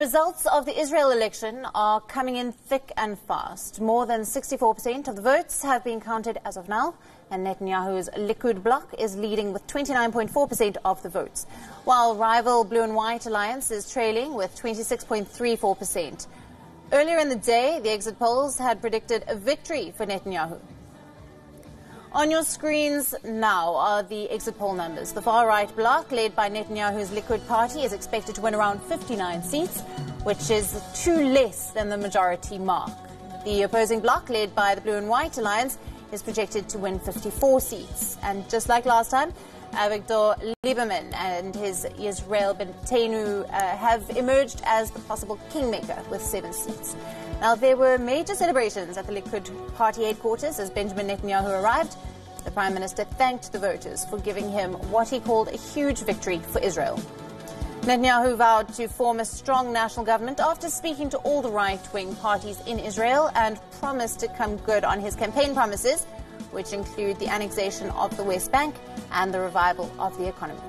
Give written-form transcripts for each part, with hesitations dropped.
Results of the Israel election are coming in thick and fast. More than 64% of the votes have been counted as of now, and Netanyahu's Likud bloc is leading with 29.4% of the votes, while rival Blue and White Alliance is trailing with 26.34%. Earlier in the day, the exit polls had predicted a victory for Netanyahu. On your screens now are the exit poll numbers. The far-right bloc, led by Netanyahu's Likud party, is expected to win around 59 seats, which is 2 less than the majority mark. The opposing bloc, led by the Blue and White Alliance, is projected to win 54 seats. And just like last time, Avigdor Lieberman and his Yisrael Beiteinu have emerged as the possible kingmaker with 7 seats. Now, there were major celebrations at the Likud party headquarters as Benjamin Netanyahu arrived. The Prime Minister thanked the voters for giving him what he called a huge victory for Israel. Netanyahu vowed to form a strong national government after speaking to all the right-wing parties in Israel and promised to come good on his campaign promises, which include the annexation of the West Bank and the revival of the economy.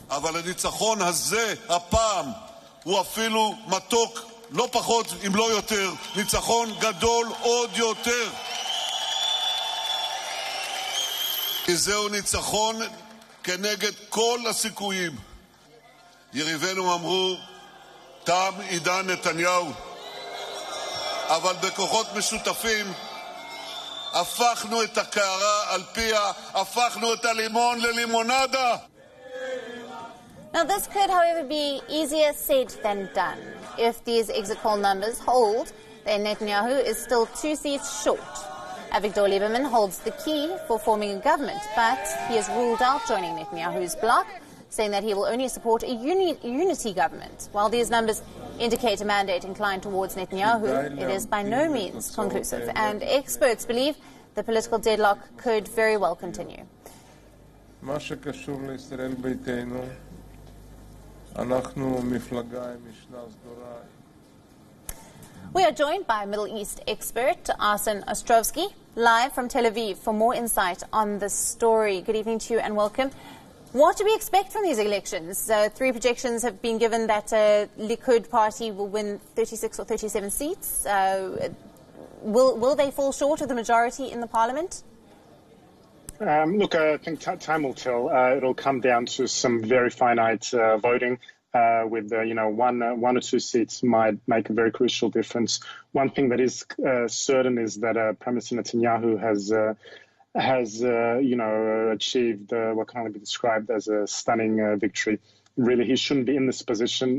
אבל הניצחון הזה, הפעם, הוא אפילו מתוק, לא פחות, אם לא יותר, ניצחון גדול עוד יותר. כי זהו ניצחון כנגד כל הסיכויים. יריבינו אמרו, תם עידן נתניהו. אבל בכוחות משותפים, הפכנו את הקערה על פיה, הפכנו את הלימון ללימונדה. Now, this could, however, be easier said than done. If these exit poll numbers hold, then Netanyahu is still 2 seats short. Avigdor Lieberman holds the key for forming a government, but he has ruled out joining Netanyahu's bloc, saying that he will only support a unity government. While these numbers indicate a mandate inclined towards Netanyahu, it is by no means conclusive, and experts believe the political deadlock could very well continue. We are joined by Middle East expert Arsen Ostrovsky, live from Tel Aviv, for more insight on this story. Good evening to you and welcome. What do we expect from these elections? 3 projections have been given that Likud party will win 36 or 37 seats. Will they fall short of the majority in the parliament? Look, I think time will tell. It'll come down to some very finite voting. With one or 2 seats might make a very crucial difference. One thing that is certain is that Prime Minister Netanyahu has achieved what can only be described as a stunning victory. Really, he shouldn't be in this position,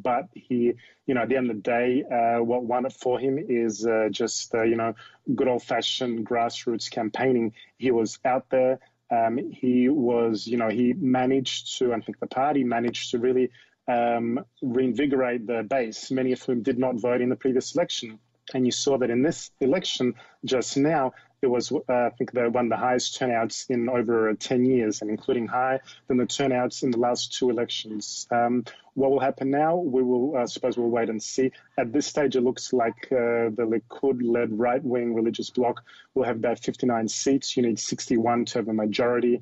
but he, at the end of the day, what won it for him is just good old-fashioned grassroots campaigning. He was out there. He managed to, I think the party managed to really reinvigorate the base, many of whom did not vote in the previous election. And you saw that in this election just now, it was, I think, one of the highest turnouts in over 10 years, and including higher than the turnouts in the last 2 elections. What will happen now? We will, I suppose we'll wait and see. At this stage, it looks like the Likud-led right-wing religious bloc will have about 59 seats. You need 61 to have a majority.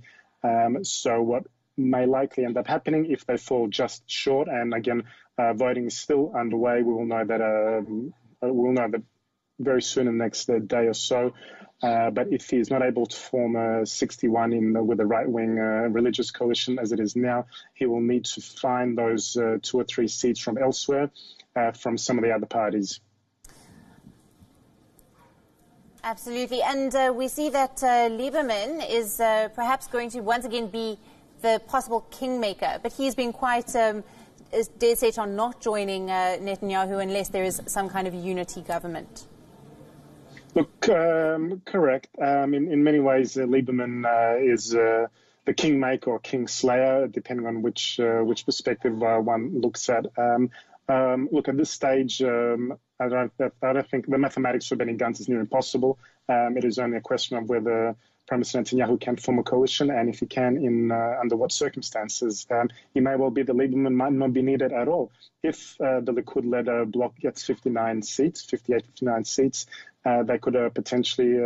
So what may likely end up happening if they fall just short, and again, voting is still underway, we will know that very soon in the next day or so. But if he is not able to form a 61 with a right-wing religious coalition as it is now, he will need to find those 2 or 3 seats from elsewhere, from some of the other parties. Absolutely. And we see that Lieberman is perhaps going to once again be the possible kingmaker, but he's been quite dead set on not joining Netanyahu unless there is some kind of unity government. Look, correct. In many ways, Lieberman is the kingmaker or kingslayer, depending on which perspective one looks at. Look, at this stage, I don't think the mathematics of Benny Gantz is near impossible. It is only a question of whether Prime Minister Netanyahu can form a coalition, and if he can, under what circumstances. He may well be that Lieberman might not be needed at all. If the Likud-led bloc gets 58, 59 seats, they could potentially,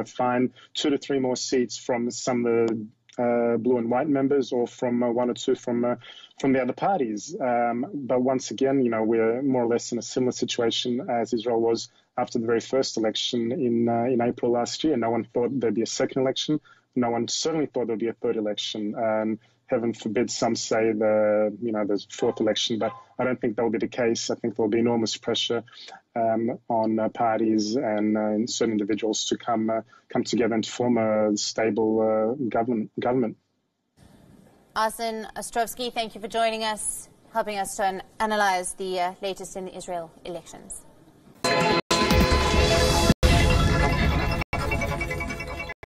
find 2 to 3 more seats from some of the blue and white members or from one or two from the other parties. But once again, we're more or less in a similar situation as Israel was after the very first election in April last year. No one thought there'd be a second election. No one certainly thought there'd be a third election. Heaven forbid some say there's a fourth election, but I don't think that'll be the case. I think there'll be enormous pressure on parties and certain individuals to come together and to form a stable government. Arsen Ostrovsky, thank you for joining us, helping us to analyze the latest in the Israel elections.